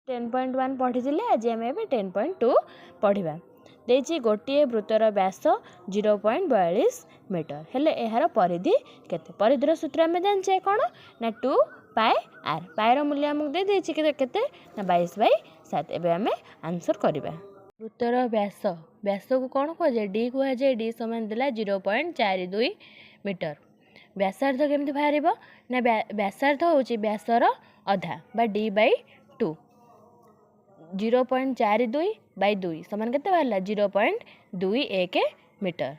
10.1 पढ़ी आज आम ए 10.2 पढ़ा देची गोटे वृत्तर व्यास 0.42 मीटर हेले यार परिधि केते परिधिर सूत्र आम जाने कौन ना 2 पाए आर पाएर मूल्य आमको दे देछि केते ना 22/7 एबे आम आंसर करबा वृत्तर व्यास व्यास को कौन कहुए डी कहुए डी समान देला 0.42 मीटर व्यासार्ध केमती बाहर ना व्यासार्ध होची व्यासर अधा बा d/2 0.42/2 समान केते बाहरला 0.21 मीटर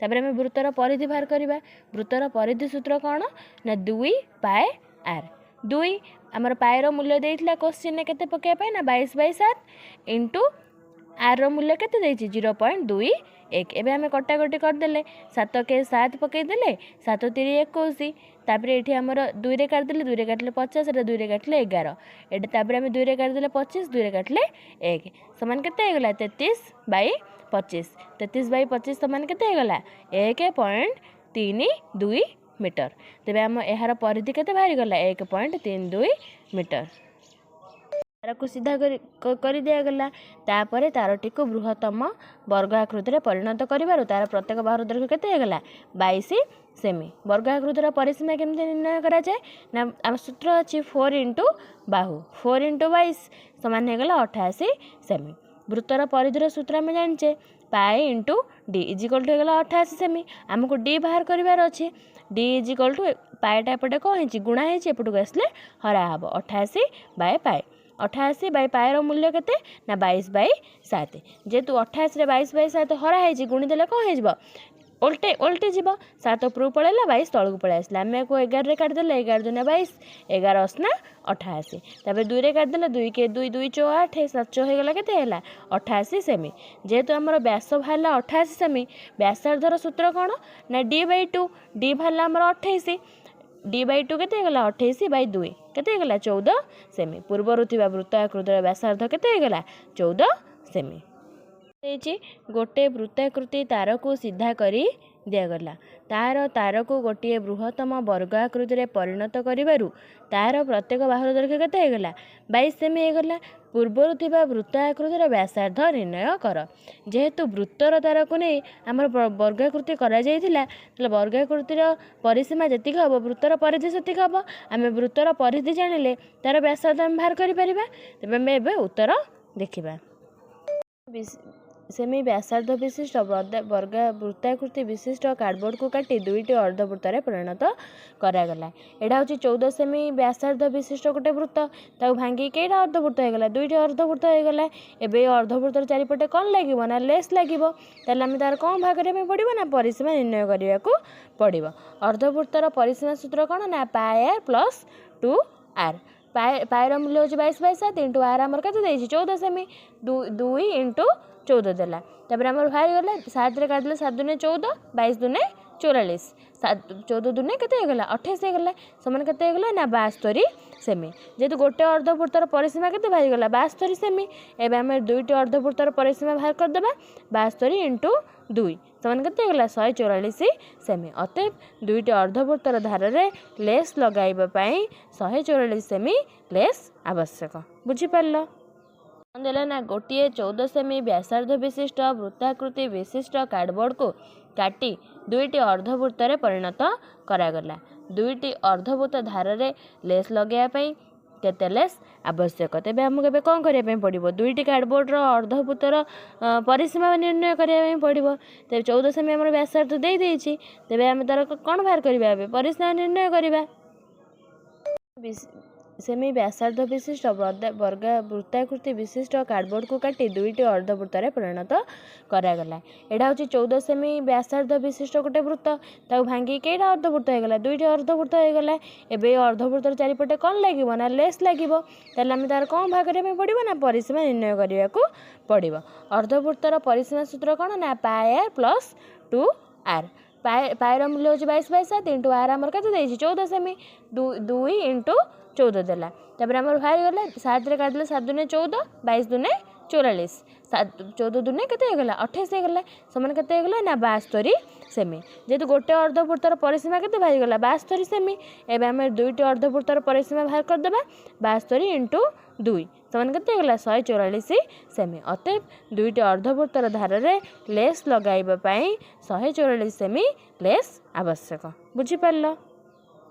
तापर आम वृत्तर परिधि बाहर करवा वृत्तर परिधि सूत्र कौन ना 2 पाए आर 2 आमर पाएर मूल्य देइथिला क्वेश्चन केते पकाइबा ना 22/7 इंटू आर मूल्य केते देइछि 0.21 एबे आम कटाकटी करदेले 7 के 7 पकईदेले 7 3 21 तापर ये आमर 2 रे काटिदेले 2 रे काटिले 50 2 रे काटिले 11 एटा तापर आम 2 रे काटिदेले 25 2 रे काटिले 1 समान केते होगला 33/25 33/25 समान केते होगला 1.32 मीटर तेबे आम यार परिधि केते बाहरी गला 1.32 मीटर तार को सीधा कर दिया गला तापर तारटी को बृहत्तम वर्गाकृति परिणत कर तार प्रत्येक बाहर दैर्घ्य केते होगला 22 सेमी वर्गाकृतिर परिसीमा केमती निर्णय करा जाए ना आम सूत्र अच्छी 4 इंटू बाहु 4 इंटू 22 समान होगला 88 सेमी वृत्तर परिधिर सूत्र आम जाने पाए इंटू डी इजिकल टू होगला 88 सेमी आमको डी बाहर करार अच्छे डी इजिकल टू पाएटा एपटे कौन है गुणा एपटू आसले हरा हम 88/पाए 88 बाय पाएर मूल्य केते ना 22/7 जेतु 28 रे 22/7 हरा है गुणीदेले कौन हो उल्टे उल्टे जीव 7 उपरू पड़ेगा 22 तौक पलि आसला आम को 11 रे काटिदेले 11 दूना 22 11 8 88 तापर 2 रे काटिदेले 2 के 2 2 चौ 8 7 होगला केते होला 88 सेमी जेहेतु आमर व्यास बाहरला 88 सेमी व्यासार्धर सूत्र कौन ना d/2 डी बाहरला आमर 28 d/2 केते होगला 28/2 केते होगला 14 सेमी पूर्वर थिबा वृत्ताकृतिर व्यासार्ध केते होगला 14 सेमी गोटे वृत्ताकृति तार को सीधा करी दिगला तार को गोटे बृहत्तम वर्गाकृति परिणत करू तार प्रत्येक बाहुर दैर्घ्य केते होगला 22 सेमी होगला पूर्वर थिबा वृत्ताकृतिर व्यासार्ध निर्णय कर जेहेतु वृत्तर तार को नहीं आम वर्गाकृति करा जायतिला तले वर्गाकृतिर परिसीमा जतिक हम वृत्तर परिधि सेतिक हम आम वृत्तर परिधि जानिले तार व्यासार्ध आम बाहर करि परिबा तबे आम एबे उत्तर देखिबा सेमी व्यासार्ध विशिष्ट वृत्ताकृति विशिष्ट कार्डबोर्ड को काटी दुईटी अर्धवृत्त परिणत करागला एटा हूँ 14 सेमी व्यासार्ध विशिष्ट गोटे वृत्त ताको भांगी कईटा अर्धवृत्त होगला दुईटी अर्धवृत्त होगला एबे अर्धवृत्तर चारिपटे कौन लगे ना लेस लगे ताले आम तार कौन भाग करिया पड़िबो ना परिसीमा निर्णय करिया को पड़िबो अर्धवृत्तर परिसीमा सूत्र कौन ना पाए प्लस 2 आर पाएर मूल्य हूँ 22/7 इंटू आर आमर के 14 सेमी 2 इंटू 14 देला तापर आमर बाहरी गला 7 रे काटले 7 दूने 14 22 दूने 44 14 दूने केते होगला 28 होगला समान केते होगला ना 72 सेमी जेतु गोटे अर्धवृत्तर परिसीमा केते बाहरी गला 72 सेमी एबे आम दुईटी अर्धवृत्तर परिसीमा बाहर कर देबा 72 इंटू 2 समान केते होगला 144 सेमी अतएव दुईटी अर्धवृत्तर धार रे लेस लगाइबा पई 144 सेमी लेस आवश्यक बुझी पारलो देला ना गोटे 14 सेमी व्यासार्ध विशिष्ट वृत्ताकृति विशिष्ट कार्डबोर्ड को काटी दुईटी अर्धवृत्त परिणत करागला दुईटी अर्धवृत्त धार रे लेस लगाइबा केते लेस आवश्यक तेबे हमको कौन करिया पड़ो दुईटी कार्डबोर्ड अर्धवृत्तर परिसीमा निर्णय करिया पड़ो तेज 14 सेमी आम व्यासार्ध दे देछि तेबे आम तार कौन बाहर करबा परिसीमा निर्णय करबा सेमी व्यासार्ध विशिष्ट वृत्ताकृति विशिष्ट कार्डबोर्ड को काटी दुईटी अर्धवृत्त परिणत करागला एटा हूँ 14 सेमी व्यासार्ध विशिष्ट गोटे वृत्त ताको भांगी कईटा अर्धवृत्त होगला दुईटी अर्धवृत्त होगला एबे अर्धवृत्तर चारिपटे कौन लगे ना लेस लगे ताले आम तार कौन भाग करिया पड़िबो ना परिसीमा निर्णय करिया को पड़िबो अर्धवृत्तर परिसीमा सूत्र कौन ना पाए प्लस 2 आर पाएर मूल्य हूँ 22/7 इंटू आर आमर के 14 सेमी 2 इंटू 14 देला तापर आमर बाहरी गला 7 रे काटले 7 दूने 14 22 दूने 44 14 दूने केते होगला 28 होगला समान केते होगला ना 72 सेमी जेहेतु गोटे अर्धवृत्तर परिसीमा केते बाहरी गला 72 सेमी एबे हम दुईटी अर्धवृत्तर परिसीमा बाहर कर देबा 72 × 2 समान केते होगला 144 सेमी अतएव दुईटी अर्धवृत्तर धार रे लेस लगाइबा पई 144 सेमी लेस आवश्यक बुझी पारलो।